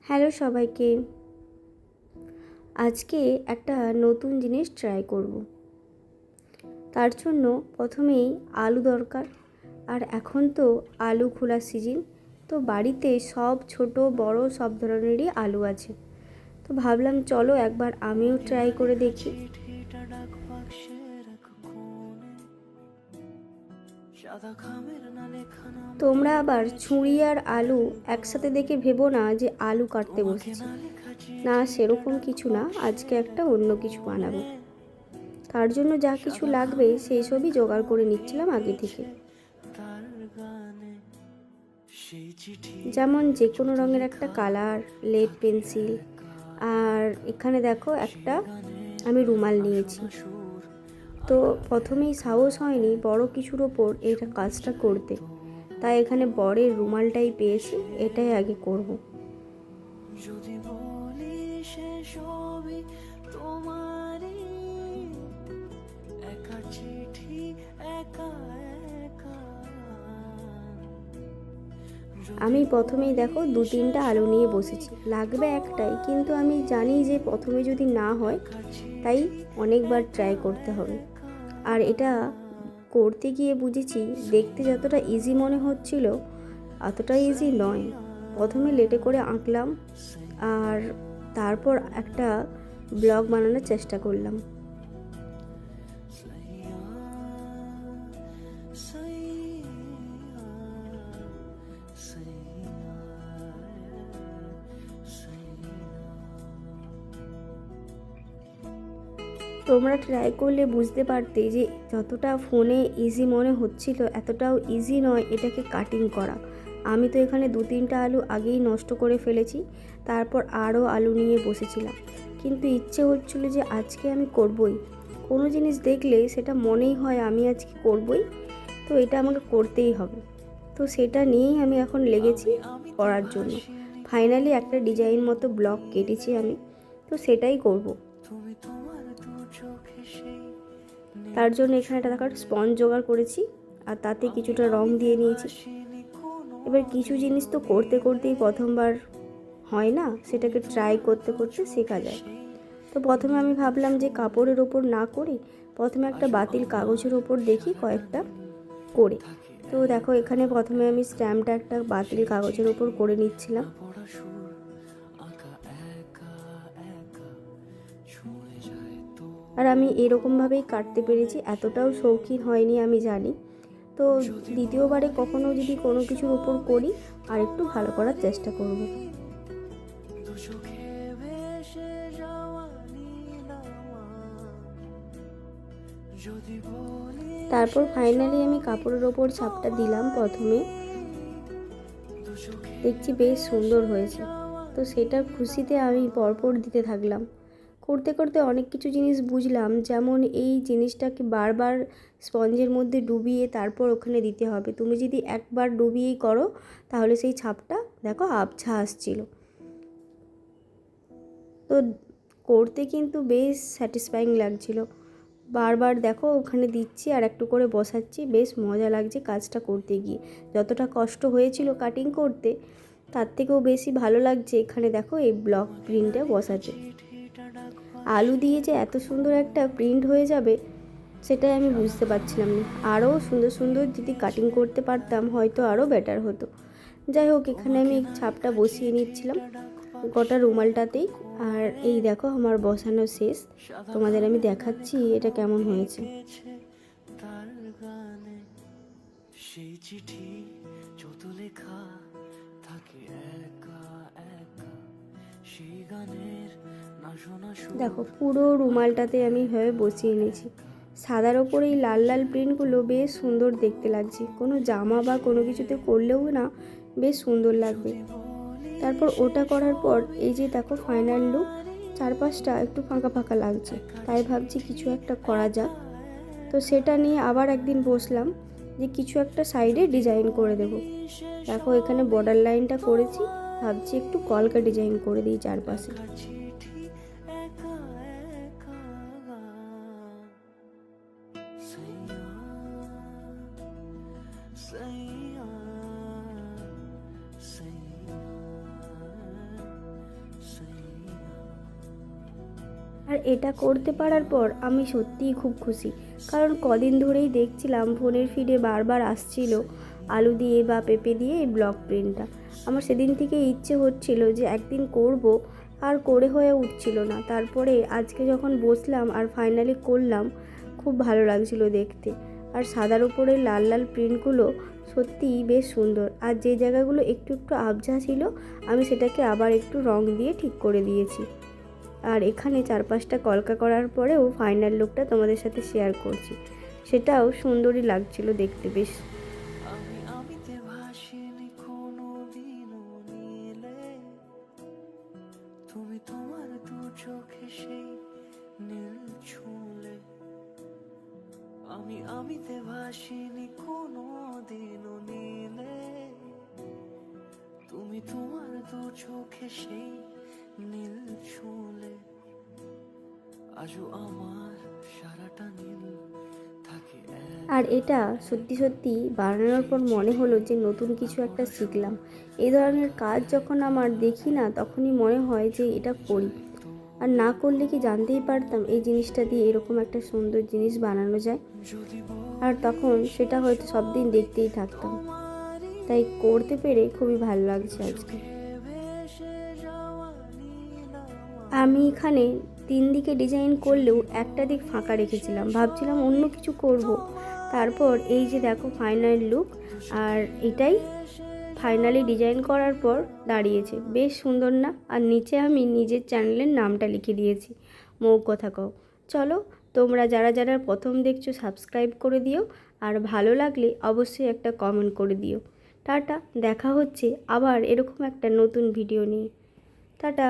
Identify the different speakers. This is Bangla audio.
Speaker 1: হ্যালো সবাইকে। আজকে একটা নতুন জিনিস ট্রাই করব। তার জন্য প্রথমেই আলু দরকার। আর এখন তো আলু খোলার সিজন, তো বাড়িতে সব ছোট বড় সব ধরনেরই আলু আছে। তো ভাবলাম চলো একবার আমিও ট্রাই করে দেখি। তোমরা আবার ছুরি আর আলু একসাথে দেখে ভেবো না যে আলু কাটতে বসেছি, না সেরকম কিছু না। আজকে একটা অন্য কিছু বানাবো। তার জন্য যা কিছু লাগবে সেই সবই জোগাড় করে নিচ্ছিলাম আগে থেকে। যেমন যে কোনো রঙের একটা কালার, লেড পেন্সিল, আর এখানে দেখো একটা আমি রুমাল নিয়েছি। তো প্রথমেই সাহস হয়নি বড় কিছুর ওপর এটা কাজটা করতে, তাই এখানে বড়ের রুমালটাই পেয়েছি, এটাই আগে করব। যদি বলি সে সবই তোমারই, একা চিঠি একা একা। আমি প্রথমেই দেখো 2-3টা আলু নিয়ে বসেছি, লাগবে একটাই, কিন্তু আমি জানি যে প্রথমে যদি না হয় তাই অনেকবার ট্রাই করতে হবে। আর এটা করতে গিয়ে বুঝেছি দেখতে যতটা ইজি মনে হচ্ছিল অতটা ইজি নয়। প্রথমে লেটে করে আঁকলাম আর তারপর একটা ব্লগ বানানোর চেষ্টা করলাম। তোমরা ট্রাই করলে বুঝতে পারতে যে যতটা ফোনে ইজি মনে হচ্ছিল এতটাও ইজি নয় এটাকে কাটিং করা। আমি তো এখানে 2-3টা আলু আগেই নষ্ট করে ফেলেছি, তারপর আরও আলু নিয়ে বসেছিলাম। কিন্তু ইচ্ছে হচ্ছিল যে আজকে আমি করবই। কোনো জিনিস দেখলে সেটা মনেই হয় আমি আজকে করবই, তো এটা আমাকে করতেই হবে। তো সেটা নিয়েই আমি এখন লেগেছি করার জন্য। ফাইনালি একটা ডিজাইন মতো ব্লক কেটেছি আমি, তো সেটাই করব। তার জন্য এখানে একটা দেখার স্পঞ্জ জোগাড় করেছি আর তাতে কিছুটা রং দিয়ে নিয়েছি। এবার কিছু জিনিস তো করতে করতেই প্রথমবার হয় না, সেটাকে ট্রাই করতে করতে শেখা যায়। তো প্রথমে আমি ভাবলাম যে কাপড়ের ওপর না করে প্রথমে একটা বাতিল কাগজের ওপর দেখি কয়েকটা করে। তো দেখো এখানে প্রথমে আমি স্ট্যাম্পটা একটা বাতিল কাগজের ওপর করে নিচ্ছিলাম। আর আমি এরকমভাবেই কাটতে পেরেছি, এতটাও শৌখিন হয়নি আমি জানি। তো দ্বিতীয়বারে কখনো যদি কোনো কিছুর উপর করি আর একটু ভালো করার চেষ্টা করব। তারপর ফাইনালি আমি কাপড়ের ওপর ছাপটা দিলাম প্রথমে, দেখছি বেশ সুন্দর হয়েছে। তো সেটার খুশিতে আমি পরপর দিতে থাকলাম। করতে করতে অনেক কিছু জিনিস বুঝলাম, যেমন এই জিনিসটাকে বারবার স্পঞ্জের মধ্যে ডুবিয়ে তারপর ওখানে দিতে হবে। তুমি যদি একবার ডুবিয়েই করো তাহলে সেই ছাপটা দেখো আবছা আসছিল। তো করতে কিন্তু বেশ স্যাটিসফাইং লাগছিল। বারবার দেখো ওখানে দিচ্ছি আর একটু করে বসাচ্ছি, বেশ মজা লাগছে কাজটা করতে গিয়ে। যতটা কষ্ট হয়েছিল কাটিং করতে তার থেকেও বেশি ভালো লাগছে এখানে দেখো এই ব্লক প্রিন্টটা বসাতে। আলু দিয়ে যে এত সুন্দর একটা প্রিন্ট হয়ে যাবে সেটাই আমি বুঝতে পারছিলাম না। আরও সুন্দর সুন্দর যদি কাটিং করতে পারতাম হয়তো আরও বেটার হতো। যাই হোক, এখানে আমি ছাপটা বসিয়ে নিচ্ছিলাম গোটা রুমালটাতেই। আর এই দেখো আমার বসানো শেষ, তোমাদের আমি দেখাচ্ছি এটা কেমন হয়েছে। সেই চিঠি যত লেখা থাকে একা একা, সেই গানের না শোনা। দেখো পুরো রুমালটাতে আমি হয়ে বসিয়ে নিয়েছি। সাদার ওপর এই লাল লাল প্রিন্টগুলো বেশ সুন্দর দেখতে লাগছে, কোনো জামা বা কোনো কিছুতে করলেও না বেশ সুন্দর লাগবে। তারপর ওটা করার পর এই যে দেখো ফাইনাল লুক, চারপাশটা একটু ফাঁকা ফাঁকা লাগছে, তাই ভাবছি কিছু একটা করা যাক। তো সেটা নিয়ে আবার একদিন বসলাম যে কিছু একটা সাইডে ডিজাইন করে দেব। দেখো এখানে বর্ডার লাইনটা করেছি, ভাবছি একটু কলকা ডিজাইন করে দিই চারপাশে। আর এটা করতে পারার পর আমি সত্যিই খুব খুশি, কারণ কদিন ধরেই দেখছিলাম ফোনের ফিডে বারবার আসছিল আলু দিয়ে বা পেঁপে দিয়ে এই ব্লক প্রিন্টটা। আমার সেদিন থেকে ইচ্ছে হচ্ছিল যে একদিন করব, আর করে হয়ে উঠছিল না। তারপরে আজকে যখন বসলাম আর ফাইনালি করলাম, খুব ভালো লাগছিল দেখতে। আর সাদার উপরে লাল লাল প্রিন্টগুলো সত্যিই বেশ সুন্দর। আর যে জায়গাগুলো একটু একটু আবঝা ছিল, আমি সেটাকে আবার একটু রং দিয়ে ঠিক করে দিয়েছি। আর এখানে 4-5টা কলকা করার পরেও ফাইনাল লুকটা তোমাদের সাথে শেয়ার করছি। সেটাও সুন্দরই লাগছিল দেখতে বেশ। তুমি তোমার দু চোখে সেই নীল ছুঁলে, আমিতে ভাসিনি কোনো দিনও নীলে, তুমি তোমার দু চোখে সেই নীল ছুঁলে, আজও আমার সারাটা নীল থাকে। আর এটা সত্যি সত্যি বানানোর পর মনে হলো যে নতুন কিছু একটা শিখলাম। এই ধরনের কাজ যখন আমার দেখি না, তখনই মনে হয় যে এটা করি। আর না করলে কি জানতেই পারতাম এই জিনিসটা দিয়ে এরকম একটা সুন্দর জিনিস বানানো যায়। আর তখন সেটা হয়তো সব দিন দেখতেই থাকতাম। তাই করতে পেরে খুবই ভালো লাগছে আজকে। আমি এখানে 3 দিকে ডিজাইন করলেও একটা দিক ফাঁকা রেখেছিলাম, ভাবছিলাম অন্য কিছু করব। তারপর এই যে দেখো ফাইনাল লুক, আর এটাই ফাইনালি ডিজাইন করার পর দাঁড়িয়েছে। বেশ সুন্দর না? আর নিচে আমি নিজের চ্যানেলের নামটা লিখে দিয়েছি, মৌ কথা কও। চলো, তোমরা যারা যারা প্রথম দেখছো সাবস্ক্রাইব করে দিও, আর ভালো লাগলে অবশ্যই একটা কমেন্ট করে দিও। টাটা, দেখা হচ্ছে আবার এরকম একটা নতুন ভিডিও নিয়ে। টাটা।